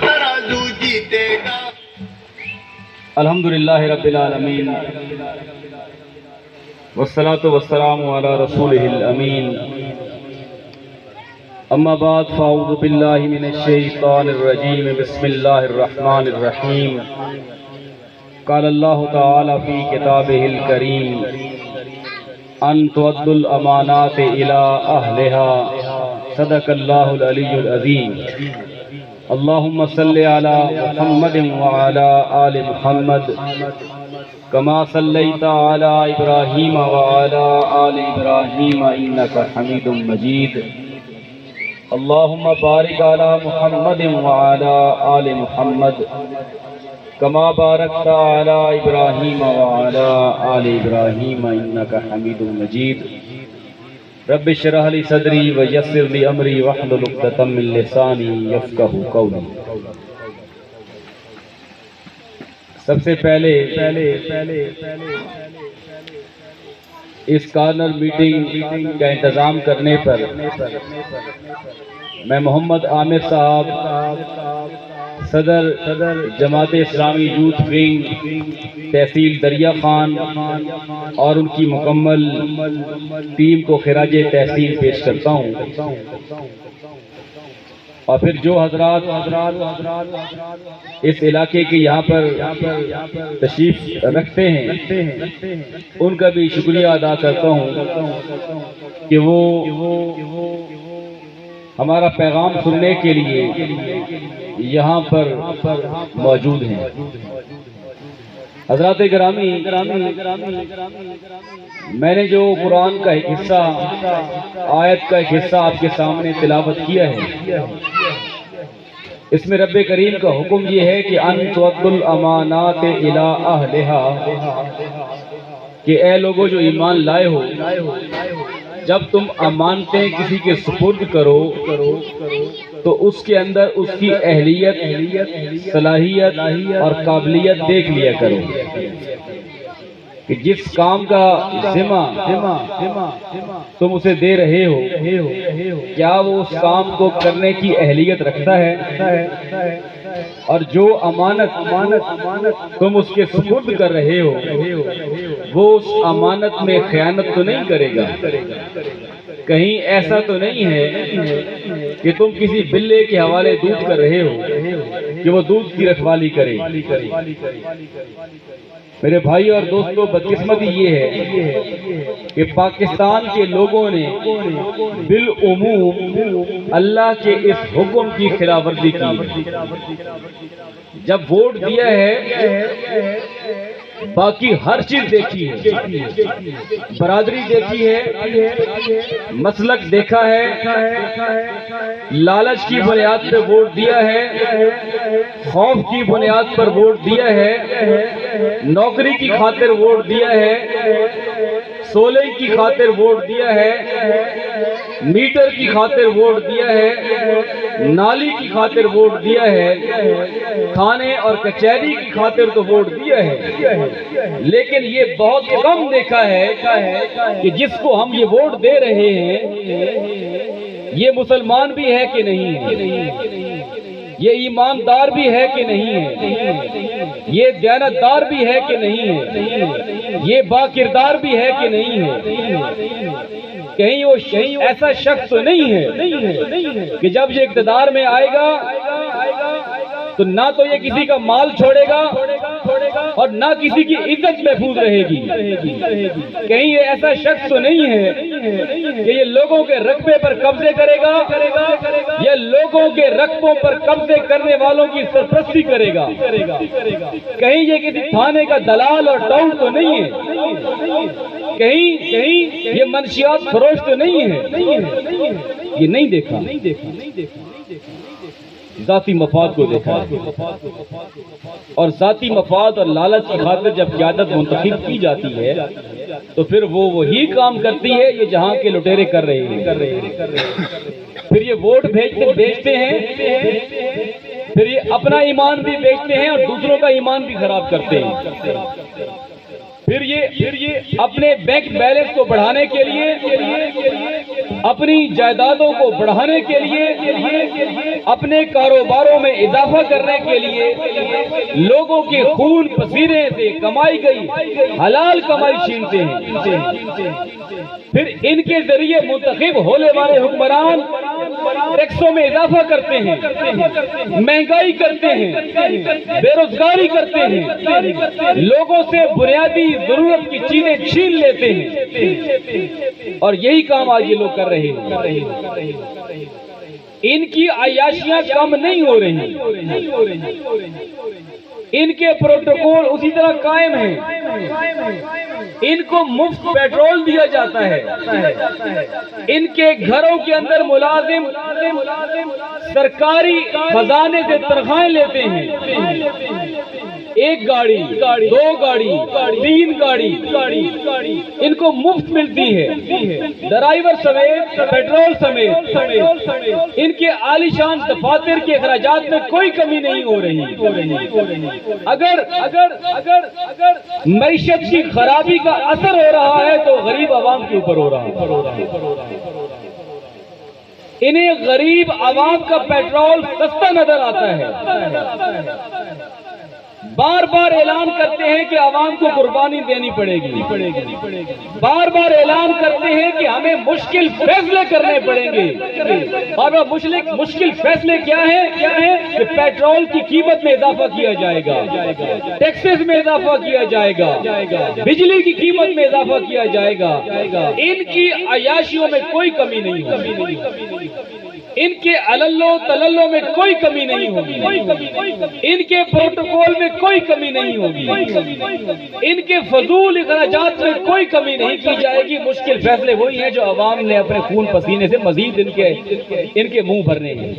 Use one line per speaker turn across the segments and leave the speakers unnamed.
ترازو جیتے گا۔
الحمدللہ رب العالمین والصلاة والسلام علی رسولہ الامین، اما بعد فاعوذ باللہ من الشیطان الرجیم، بسم اللہ الرحمن الرحیم۔ قال اللہ تعالی فی کتابہ الکریم ان تؤدوا الامانات الی اہلہا، صدق اللہ العلی العظیم۔ اللہم صلی علی محمد وعلی آل محمد کما صلیت علی ابراہیم وعلی آل ابراہیم انک حمید مجید۔ اللہم بارک علی محمد وعلی آل محمد کما بارکت علی ابراہیم وعلی آل ابراہیم انک حمید مجید۔ رب اشرح لی صدری ویسر لی امری واحلل عقدۃ من لسانی یفقہوا قولی۔ سب سے پہلے اس کارنر میٹنگ کا انتظام کرنے پر میں محمد عامر صاحب، صدر جماعت اسلامی یوتھ ونگ تحصیل دریا خان اور ان کی مکمل ٹیم کو خراج تحسین پیش کرتا ہوں، اور پھر جو حضرات اس علاقے کے یہاں پر تشریف رکھتے ہیں ان کا بھی شکریہ ادا کرتا ہوں کہ وہ ہمارا پیغام سننے کے لیے یہاں پر موجود ہیں۔ حضرات گرامی، میں نے جو قرآن کا ایک حصہ، آیت کا ایک حصہ آپ کے سامنے تلاوت کیا ہے، اس میں رب کریم کا حکم یہ ہے کہ ان تؤدوا الامانات الی اہلہا، کہ اے لوگوں جو ایمان لائے ہو، جب تم امانتیں کسی کے سپرد کرو تو اس کے اندر اس کی اہلیت، صلاحیت اور قابلیت دیکھ لیا کرو کہ جس کام کا ذمہ تم اسے دے رہے ہو کیا وہ اس کام کو کرنے کی اہلیت رکھتا ہے، اور جو امانت تم اس کے سپرد کر رہے ہو وہ اس امانت میں خیانت تو نہیں کرے گا۔ کہیں ایسا تو نہیں ہے کہ تم کسی بلے کے حوالے دودھ کر رہے ہو کہ وہ دودھ کی رکھوالی کرے۔ میرے بھائی اور دوستو، بدقسمتی یہ ہے کہ پاکستان کے لوگوں نے بالعموم اللہ کے اس حکم کی خلاف ورزی کی۔ جب ووٹ دیا ہے باقی ہر چیز دیکھی ہے، برادری دیکھی ہے، مسلک دیکھا ہے، لالچ کی بنیاد پر ووٹ دیا ہے، خوف کی بنیاد پر ووٹ دیا ہے، نوکری کی خاطر ووٹ دیا ہے، سولے کی خاطر ووٹ دیا ہے، میٹر کی خاطر ووٹ دیا ہے، نالی کی خاطر ووٹ دیا ہے، تھانے اور کچہری کی خاطر تو ووٹ دیا ہے، لیکن یہ بہت کم دیکھا ہے کہ جس کو ہم یہ ووٹ دے رہے ہیں یہ مسلمان بھی ہے کہ نہیں ہے، یہ ایماندار بھی ہے کہ نہیں ہے، یہ دیانتدار بھی ہے کہ نہیں ہے، یہ با کردار بھی ہے کہ نہیں ہے۔ کہیں وہ ایسا شخص تو نہیں ہے کہ جب یہ اقتدار میں آئے گا تو نہ تو یہ کسی کا مال چھوڑے گا اور نہ کسی کی عزت محفوظ رہے گی۔ کہیں یہ ایسا شخص تو نہیں ہے کہ یہ لوگوں کے رقبے پر قبضے کرے گا یا لوگوں کے رقبوں پر قبضے کرنے والوں کی سرپرستی کرے گا۔ کہیں یہ کسی تھانے کا دلال اور ٹاؤن تو نہیں ہے، کہیں یہ منشیات فروش تو نہیں ہے۔ یہ نہیں دیکھا، ذاتی مفاد کو دیکھا ہے، اور ذاتی مفاد اور لالچ کی خاطر جب قیادت منتخب کی جاتی ہے تو پھر وہ وہی کام کرتی ہے یہ جہاں کے لٹیرے کر رہے ہیں۔ پھر یہ ووٹ بیچتے ہیں، پھر یہ اپنا ایمان بھی بیچتے ہیں اور دوسروں کا ایمان بھی خراب کرتے ہیں۔ پھر یہ اپنے بینک بیلنس کو بڑھانے کے لیے اپنی جائیدادوں کو بڑھانے کے لیے، اپنے کاروباروں میں اضافہ کرنے کے لیے لوگوں کے خون پسینے سے کمائی گئی حلال کمائی چھینتے ہیں، پھر ان کے ذریعے منتخب ہونے والے حکمران ٹیکسوں میں اضافہ کرتے ہیں، مہنگائی کرتے ہیں، بے روزگاری کرتے ہیں، لوگوں سے بنیادی ضرورت کی چیزیں چھین لیتے ہیں، اور یہی کام آج یہ لوگ کر رہے ہیں۔ ان کی عیاشیاں کم نہیں ہو رہی، ان کے پروٹوکول اسی طرح قائم ہیں، ان کو مفت پیٹرول دیا جاتا ہے، ان کے گھروں کے اندر ملازم سرکاری خزانے سے تنخواہیں لیتے ہیں، ایک گاڑی، دو گاڑی، تین گاڑی ان کو مفت ملتی ہے، ڈرائیور سمیت، پیٹرول سمیت، ان کے عالی شان دفاتر کے اخراجات میں کوئی کمی نہیں ہو رہی۔ اگر معیشت کی خرابی کا اثر ہو رہا ہے تو غریب عوام کے اوپر ہو رہا ہے۔ انہیں غریب عوام کا پیٹرول سستا نظر آتا ہے، بار بار اعلان کرتے ہیں کہ عوام کو قربانی دینی پڑے گی، بار بار اعلان کرتے ہیں کہ ہمیں مشکل فیصلے کرنے پڑیں گے، اور وہ مشکل فیصلے کیا ہیں کہ پیٹرول کی قیمت میں اضافہ کیا جائے گا، ٹیکسز میں اضافہ کیا جائے گا، بجلی کی قیمت میں اضافہ کیا جائے گا۔ ان کی عیاشیوں میں کوئی کمی نہیں ہوگی، ان کے عللو تللو میں کوئی کمی نہیں ہوگی، ان کے پروٹوکول میں کوئی کمی نہیں ہوگی، ان کے فضول اخراجات میں کوئی کمی نہیں کی جائے گی۔ مشکل فیصلے وہی ہیں جو عوام نے اپنے خون پسینے سے مزید ان کے منہ بھرنے ہیں،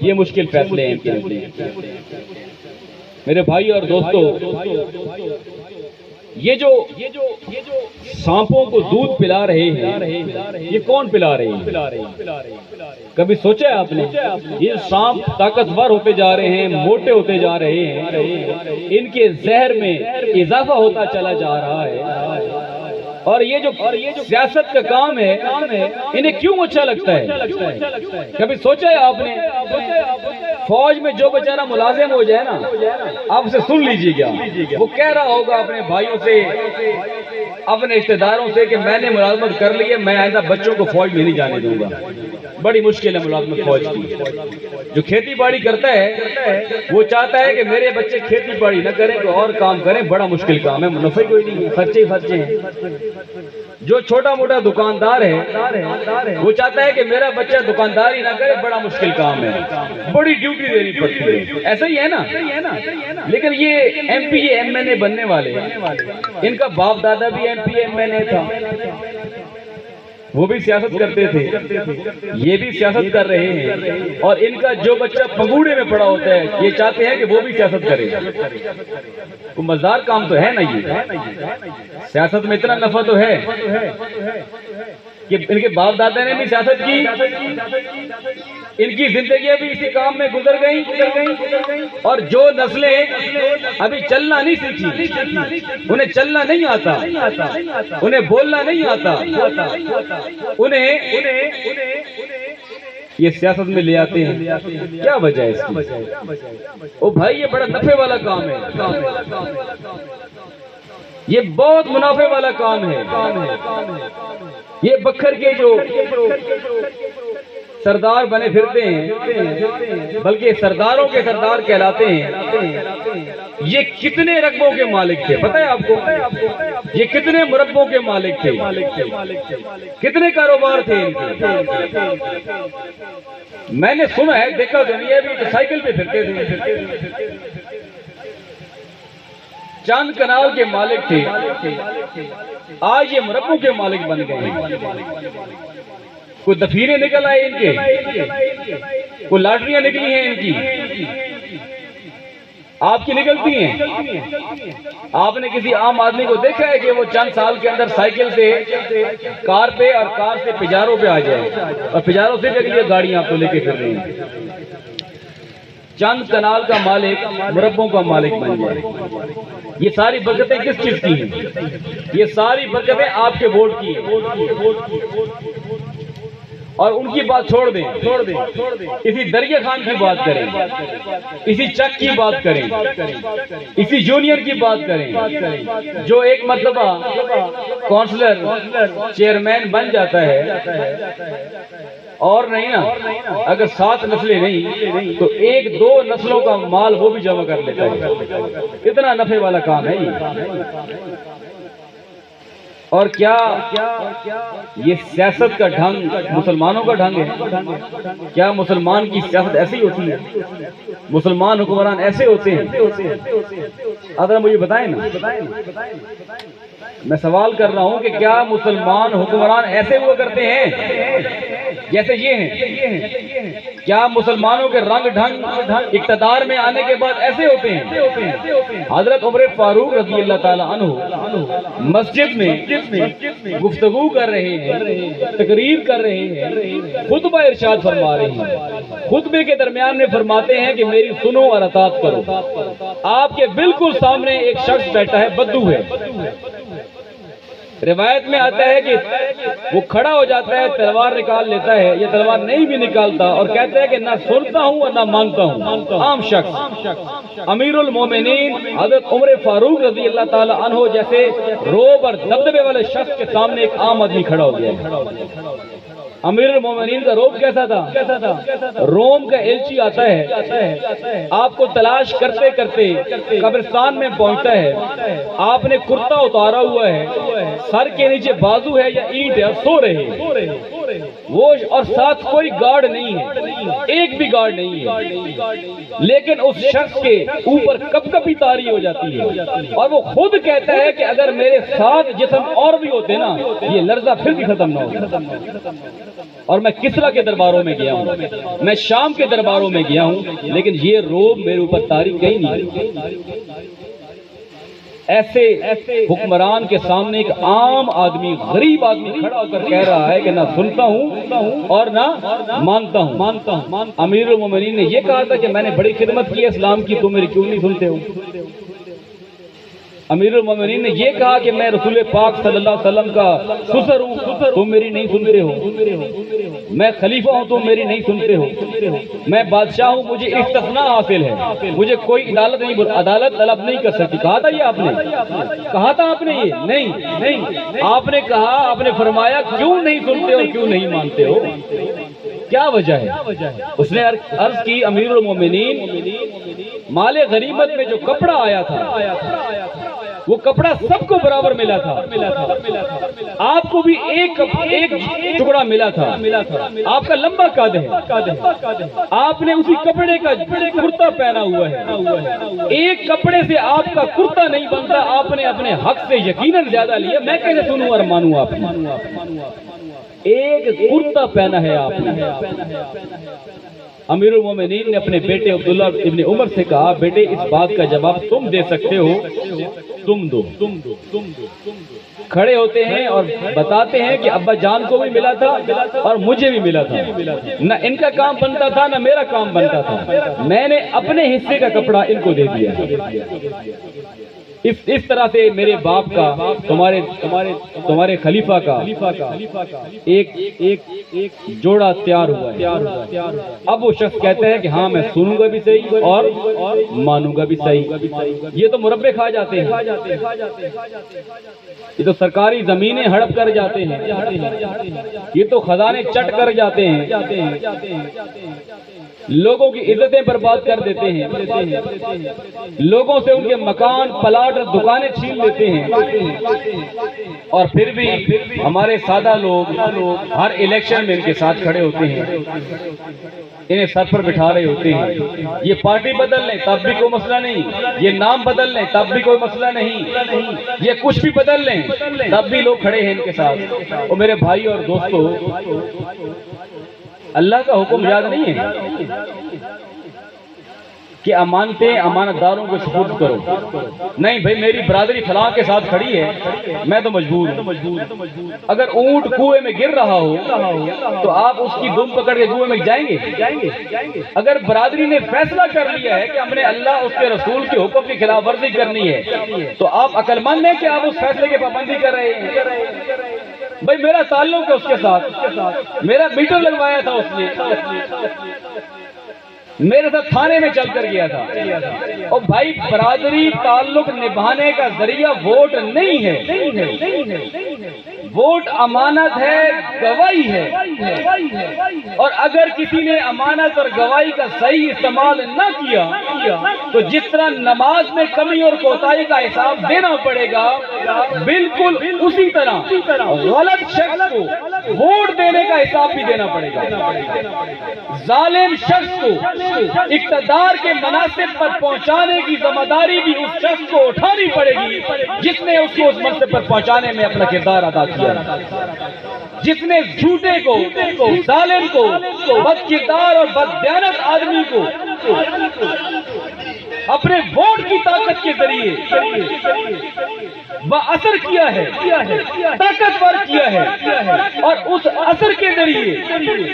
یہ مشکل فیصلے ہیں۔ میرے بھائی اور دوستو، یہ جو سانپوں کو دودھ پلا رہے ہیں، یہ کون پلا رہے ہیں؟ کبھی سوچا ہے آپ نے؟ یہ سانپ طاقتور ہوتے جا رہے ہیں، موٹے ہوتے جا رہے ہیں، ان کے زہر میں اضافہ ہوتا چلا جا رہا ہے، اور یہ جو سیاست کا کام ہے انہیں کیوں اچھا لگتا ہے؟ کبھی سوچا ہے آپ نے؟ فوج میں جو بیچارہ ملازم ہو جائے نا، آپ اسے سن لیجیے گا، وہ کہہ رہا ہوگا اپنے بھائیوں سے، اپنے رشتہ داروں سے کہ میں نے ملازمت کر لی ہے، میں آئندہ بچوں کو فوج میں نہیں جانے دوں گا۔ بڑی مشکل ہے ملازمت فوج کی۔ جو کھیتی باڑی کرتا ہے وہ چاہتا ہے کہ میرے بچے کھیتی باڑی نہ کریں، کوئی اور کام کریں، بڑا مشکل کام ہے، منافع کوئی نہیں ہے، خرچے ہی خرچے ہیں۔ جو چھوٹا موٹا دکاندار ہے وہ چاہتا ہے کہ میرا بچہ دکانداری نہ کرے، بڑا مشکل کام ہے، بڑی ڈیوٹی دینی پڑتی ہے۔ ایسا ہی ہے نا؟ لیکن یہ ایم پی ایم این اے بننے والے، ان کا باپ دادا بھی ایم پی ایم این اے تھا، وہ بھی سیاست کرتے تھے، یہ بھی سیاست کر رہے ہیں، اور ان کا جو بچہ پگوڑے میں پڑا ہوتا ہے یہ چاہتے ہیں کہ وہ بھی سیاست کرے۔ تو مزدار کام تو ہے نا، یہ سیاست میں اتنا نفع تو ہے کہ ان کے باپ دادا نے بھی سیاست کی، ان کی زندگیاں بھی اسی کام میں گزر گئیں، اور جو نسلیں ابھی چلنا نہیں سیکھی، انہیں چلنا نہیں آتا، انہیں بولنا نہیں آتا، انہیں یہ سیاست میں لے آتے ہیں۔ کیا وجہ ہے اس کی؟ او بھائی، یہ بڑا نفع والا کام ہے، یہ بہت منافع والا کام ہے۔ یہ بکھر کے جو سردار بنے پھرتے ہیں، بلکہ سرداروں کے سردار کہلاتے ہیں، یہ کتنے رقبوں کے مالک تھے پتہ ہے آپ کو؟ یہ کتنے مربوں کے مالک تھے، کتنے کاروبار تھے ان کے؟ میں نے سنا ہے، دیکھا تو نہیں ہے، ابھی تو سائیکل پہ پھرتے تھے، چاند کنال کے مالک تھے، آج یہ مربوں کے مالک بن گئے ہیں۔ کوئی دفیریں نکل آئے ان کے، کوئی لاٹریاں نکلی ہیں ان کی، آپ کی نکلتی ہیں؟ آپ نے کسی عام آدمی کو دیکھا ہے کہ وہ چند سال کے اندر سائیکل سے کار پہ اور کار سے پجاروں پہ آ جائے، اور پجاروں سے اگلی گاڑیاں آپ کو لے کے پھر رہی ہیں؟ چند کنال کا مالک مربوں کا مالک بن جائے۔ یہ ساری برکتیں کس چیز کی ہیں؟ یہ ساری برکتیں آپ کے ووٹ کی ہیں۔ اور ان کی بات چھوڑ دیں، اسی دریا خان کی بات کریں، اسی چک کی بات کریں، اسی جونیئر کی بات کریں جو ایک مرتبہ کونسلر چیئرمین بن جاتا ہے اور نہیں نا، اگر 7 نسلیں نہیں تو 1-2 نسلوں کا مال وہ بھی جمع کر لیتا ہے۔ اتنا نفع والا کام ہے یہ۔ اور کیا یہ سیاست کا ڈھنگ مسلمانوں کا ڈھنگ ہے؟ کیا مسلمان کی سیاست ایسی ہوتی ہے؟ مسلمان حکمران ایسے ہوتے ہیں؟ اگر مجھے بتائیں نا، میں سوال کر رہا ہوں کہ کیا مسلمان حکمران ایسے ہوا کرتے ہیں جیسے یہ ہیں؟ کیا مسلمانوں کے رنگ ڈھنگ اقتدار میں آنے کے بعد ایسے ہوتے ہیں؟ حضرت عمر فاروق رضی اللہ تعالی عنہ مسجد میں گفتگو کر رہے ہیں، تقریر کر رہے ہیں، خطبہ ارشاد فرما رہے ہیں، خطبے کے درمیان میں فرماتے ہیں کہ میری سنو اور اطاعت کرو۔ آپ کے بالکل سامنے ایک شخص بیٹھا ہے، بدو ہے۔ روایت میں آتا ہے کہ وہ کھڑا ہو جاتا ہے، تلوار نکال لیتا ہے، یہ تلوار نہیں بھی نکالتا اور کہتا ہے کہ نہ سنتا ہوں اور نہ مانتا ہوں۔ عام شخص، امیر المومنین حضرت عمر فاروق رضی اللہ تعالی عنہ جیسے روب اور دبدبے والے شخص کے سامنے ایک عام آدمی کھڑا ہو گیا۔ امیر المومنین کا روب کیسا تھا؟ روم کا ایلچی آتا ہے، آپ کو تلاش کرتے کرتے قبرستان میں پہنچتا ہے، آپ نے کرتا اتارا ہوا ہے، سر کے نیچے بازو ہے یا اینٹ ہے، سو رہے ہیں وہ، اور ساتھ کوئی گارڈ نہیں ہے، ایک بھی گارڈ نہیں ہے، لیکن اس شخص کے اوپر کپ کپی طاری ہو جاتی ہے اور وہ خود کہتا ہے کہ اگر میرے ساتھ جسم اور بھی ہوتے نا یہ لرزہ پھر بھی ختم نہ ہوتا۔ اور میں کسرا کے درباروں میں گیا ہوں، میں شام کے درباروں میں گیا ہوں، لیکن یہ روب میرے اوپر طاری کہیں نہیں۔ ایسے حکمران کے سامنے ایک عام آدمی، غریب آدمی کھڑا ہو کر کہہ رہا ہے کہ نہ سنتا ہوں اور نہ مانتا ہوں۔ امیر المومنین نے یہ کہا تھا کہ میں نے بڑی خدمت کی اسلام کی، تم میری کیوں نہیں سنتے ہو؟ امیر المومنین نے یہ کہا کہ میں رسول پاک صلی اللہ علیہ وسلم کا سسر ہوں، تم میری نہیں سنتے ہو؟ میں خلیفہ ہوں، تم میری نہیں سنتے ہو؟ میں بادشاہ ہوں، مجھے استثناء حاصل ہے، مجھے کوئی عدالت طلب نہیں کر سکتی۔ کہا تھا یہ آپ نے؟ کہا تھا آپ نے یہ؟ نہیں، آپ نے کہا، آپ نے فرمایا کیوں نہیں سنتے اور کیوں نہیں مانتے ہو؟ کیا وجہ ہے؟ اس نے عرض کی امیر المومنین مال غنیمت میں جو کپڑا آیا تھا وہ کپڑا سب کو برابر ملا تھا، آپ کو بھی ایک ٹکڑا ملا تھا، آپ کا لمبا قد ہے، آپ نے اسی کپڑے کا کرتا پہنا ہوا ہے، ایک کپڑے سے آپ کا کرتا نہیں بنتا، آپ نے اپنے حق سے یقیناً زیادہ لیا، میں کیسے سنوں اور مانوں؟ آپ ایک کرتا پہنا ہے آپ نے۔ امیر المومنین نے اپنے بیٹے عبداللہ ابن عمر سے کہا، بیٹے اس بات کا جواب تم دے سکتے ہو، تم دو۔ کھڑے ہوتے ہیں اور بتاتے ہیں کہ ابا جان کو بھی ملا تھا اور مجھے بھی ملا تھا، نہ ان کا کام بنتا تھا نہ میرا کام بنتا تھا، میں نے اپنے حصے کا کپڑا ان کو دے دیا۔ اس طرح سے میرے باپ کا، تمہارے خلیفہ کا ایک جوڑا تیار ہوا ہے۔ اب وہ شخص کہتا ہے کہ ہاں میں سنوں گا بھی صحیح اور مانوں گا بھی صحیح۔ یہ تو مربے کھا جاتے ہیں، یہ تو سرکاری زمینیں ہڑپ کر جاتے ہیں، یہ تو خزانے چٹ کر جاتے ہیں، لوگوں کی عزتیں برباد کر دیتے ہیں، لوگوں سے ان کے مکان، پلاٹ اور دکانیں چھین لیتے ہیں، اور پھر بھی ہمارے سادہ لوگ ہر الیکشن میں ان کے ساتھ کھڑے ہوتے ہیں، انہیں سر پر بٹھا رہے ہوتے ہیں۔ یہ پارٹی بدل لیں تب بھی کوئی مسئلہ نہیں، یہ نام بدل لیں تب بھی کوئی مسئلہ نہیں، یہ کچھ بھی بدل لیں تب بھی لوگ کھڑے ہیں ان کے ساتھ۔ اور میرے بھائی اور دوستو، اللہ کا حکم یاد نہیں ہے کہ امانتیں امانتداروں کو سپرد کرو؟ نہیں بھائی، میری برادری فلاں کے ساتھ کھڑی ہے، میں تو مجبور ہوں۔ اگر اونٹ کنویں میں گر رہا ہو تو آپ اس کی دم پکڑ کے کنویں میں جائیں گے؟ اگر برادری نے فیصلہ کر لیا ہے کہ ہم نے اللہ اس کے رسول کے حکم کی خلاف ورزی کرنی ہے تو آپ عقل مند ہیں کہ آپ اس فیصلے کی پابندی کر رہے ہیں؟ بھائی میرا تعلق ہے اس کے ساتھ، میرا میٹر لگوایا تھا اس نے، میرے ساتھ تھانے میں چل کر گیا تھا۔ اور بھائی برادری تعلق نبھانے کا ذریعہ ووٹ نہیں ہے، ووٹ امانت ہے، گواہی ہے، اور اگر کسی نے امانت اور گواہی کا صحیح استعمال نہ کیا تو جس طرح نماز میں کمی اور کوتاہی کا حساب دینا پڑے گا، بالکل اسی طرح غلط شخص کو ووٹ دینے کا حساب بھی دینا پڑے گا۔ ظالم شخص کو اقتدار کے مناصب پر پہنچانے کی ذمہ داری بھی اس شخص کو اٹھانی پڑے گی جس نے اس کو اس منصب پر پہنچانے میں اپنا کردار ادا کیا، جس نے جھوٹے کو، ظالم کو، بد کردار اور بددیانت آدمی کو اپنے ووٹ کی طاقت کے ذریعے اثر کیا ہے، طاقتور کیا ہے، اور اس اثر کے ذریعے اس